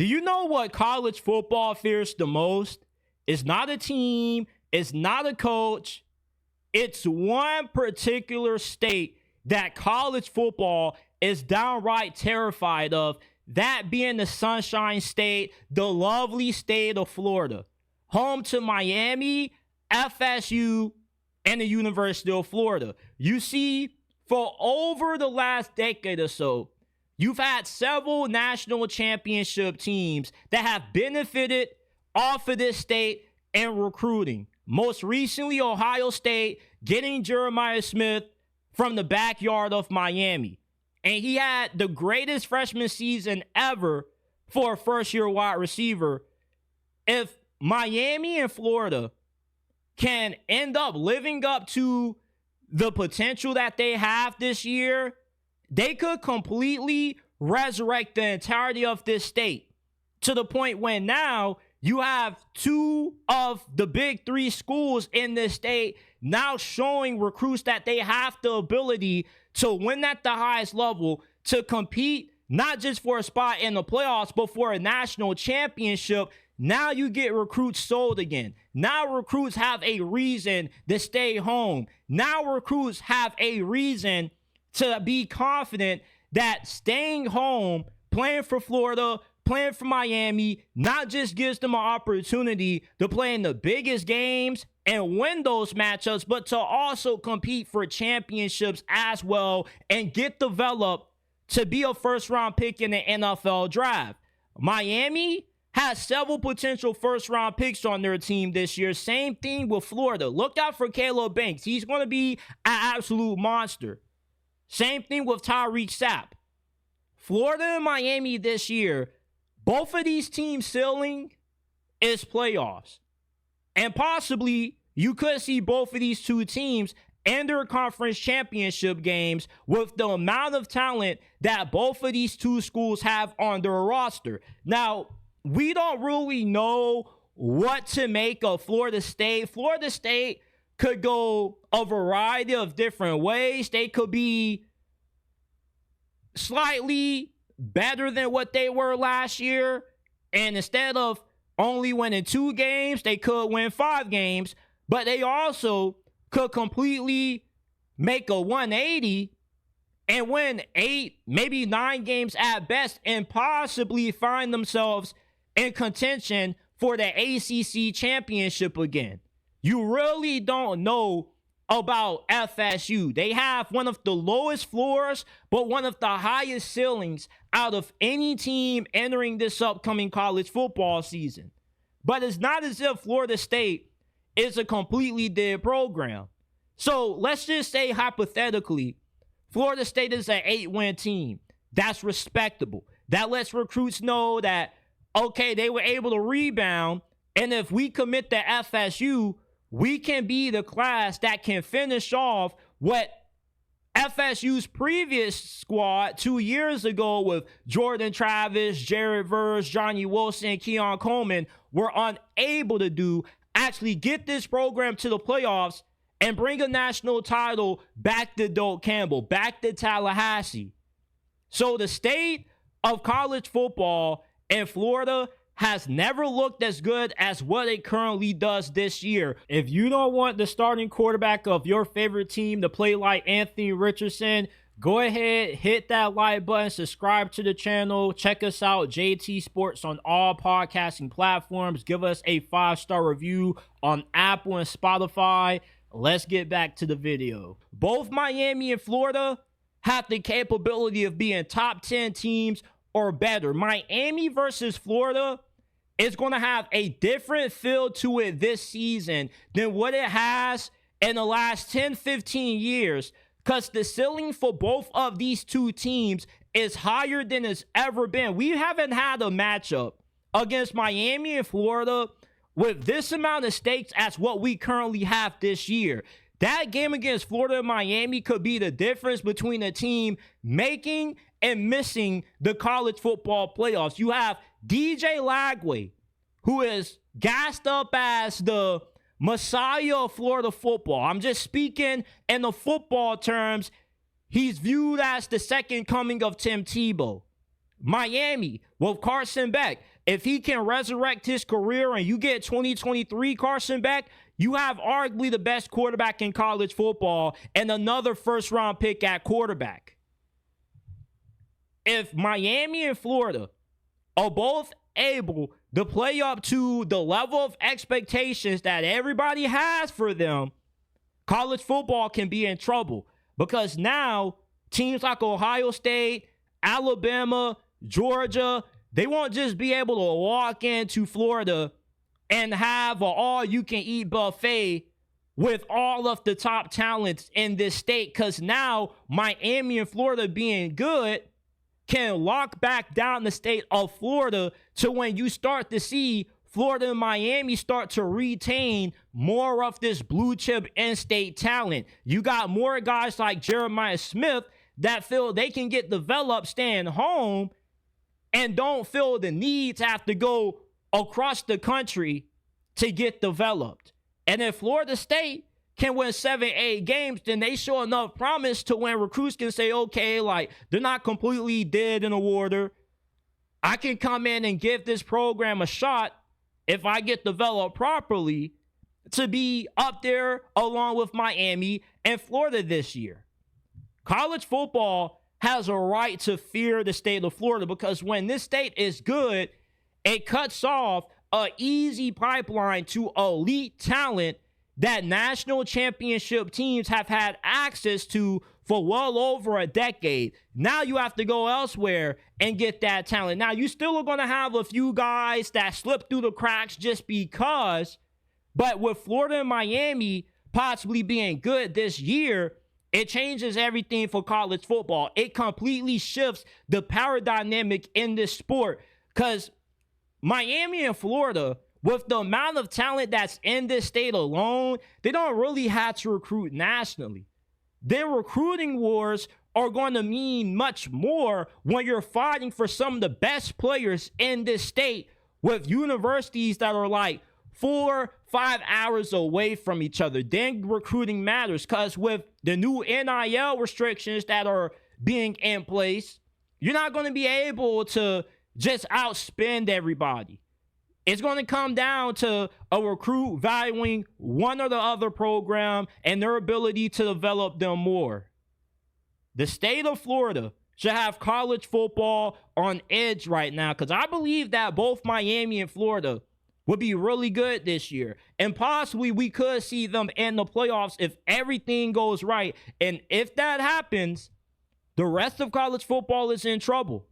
Do you know what college football fears the most? It's not a team. It's not a coach. It's one particular state that college football is downright terrified of, that being the Sunshine State, the lovely state of Florida, home to Miami, FSU, and the University of Florida. You see, for over the last decade or so, you've had several national championship teams that have benefited off of this state and recruiting. Most recently, Ohio State getting Jeremiah Smith from the backyard of Miami. And he had the greatest freshman season ever for a first-year wide receiver. If Miami and Florida can end up living up to the potential that they have this year, they could completely resurrect the entirety of this state to the point when now you have two of the big three schools in this state now showing recruits that they have the ability to win at the highest level, to compete not just for a spot in the playoffs, but for a national championship. Now you get recruits sold again. Now recruits have a reason to stay home. Now recruits have a reason to be confident that staying home, playing for Florida, playing for Miami, not just gives them an opportunity to play in the biggest games and win those matchups, but to also compete for championships as well and get developed to be a first-round pick in the NFL draft. Miami has several potential first-round picks on their team this year. Same thing with Florida. Look out for Caleb Banks. He's going to be an absolute monster. Same thing with Tyreek Sapp. Florida and Miami this year, both of these teams' ceiling is playoffs. And possibly you could see both of these two teams in their conference championship games with the amount of talent that both of these two schools have on their roster. Now, we don't really know what to make of Florida State. Florida State could go a variety of different ways. They could be slightly better than what they were last year, and instead of only winning 2 games, they could win 5 games, but they also could completely make a 180 and win 8, maybe 9 games at best, and possibly find themselves in contention for the ACC championship again. You really don't know about FSU. They have one of the lowest floors, but one of the highest ceilings out of any team entering this upcoming college football season. But it's not as if Florida State is a completely dead program. So let's just say hypothetically, Florida State is an 8-win team. That's respectable. That lets recruits know that, okay, they were able to rebound, and if we commit to FSU, we can be the class that can finish off what FSU's previous squad 2 years ago with Jordan Travis, Jared Verse, Johnny Wilson, Keon Coleman were unable to do. Actually get this program to the playoffs and bring a national title back to Doak Campbell, back to Tallahassee. So the state of college football in Florida has never looked as good as what it currently does this year. If you don't want the starting quarterback of your favorite team to play like Anthony Richardson, go ahead, hit that like button, subscribe to the channel, check us out, JT Sports, on all podcasting platforms. Give us a 5-star review on Apple and Spotify. Let's get back to the video. Both Miami and Florida have the capability of being top 10 teams or better. Miami versus Florida is going to have a different feel to it this season than what it has in the last 10, 15 years, because the ceiling for both of these two teams is higher than it's ever been. We haven't had a matchup against Miami and Florida with this amount of stakes as what we currently have this year. That game against Florida and Miami could be the difference between a team making and missing the college football playoffs. You have DJ Lagway, who is gassed up as the messiah of Florida football. I'm just speaking in the football terms. He's viewed as the second coming of Tim Tebow. Miami with Carson Beck, if he can resurrect his career and you get 2023 Carson Beck, you have arguably the best quarterback in college football and another first-round pick at quarterback. If Miami and Florida are both able to play up to the level of expectations that everybody has for them, college football can be in trouble, because now teams like Ohio State, Alabama, Georgia, they won't just be able to walk into Florida and have an all-you-can-eat buffet with all of the top talents in this state, because now Miami and Florida being good can lock back down the state of Florida to when you start to see Florida and Miami start to retain more of this blue chip in-state talent. You got more guys like Jeremiah Smith that feel they can get developed staying home and don't feel the need to have to go across the country to get developed. And if Florida State can win 7-8 games, then they show enough promise to when recruits can say, okay, like, they're not completely dead in the water. I can come in and give this program a shot if I get developed properly to be up there along with Miami and Florida this year. College football has a right to fear the state of Florida, because when this state is good, it cuts off an easy pipeline to elite talent that national championship teams have had access to for well over a decade. Now you have to go elsewhere and get that talent. Now, you still are going to have a few guys that slip through the cracks just because, but with Florida and Miami possibly being good this year, it changes everything for college football. It completely shifts the power dynamic in this sport, because Miami and Florida, with the amount of talent that's in this state alone, they don't really have to recruit nationally. Their recruiting wars are going to mean much more when you're fighting for some of the best players in this state with universities that are like 4-5 hours away from each other. Then recruiting matters, because with the new NIL restrictions that are being in place, you're not going to be able to just outspend everybody. It's going to come down to a recruit valuing one or the other program and their ability to develop them more. The state of Florida should have college football on edge right now, because I believe that both Miami and Florida would be really good this year. And possibly we could see them in the playoffs if everything goes right. And if that happens, the rest of college football is in trouble.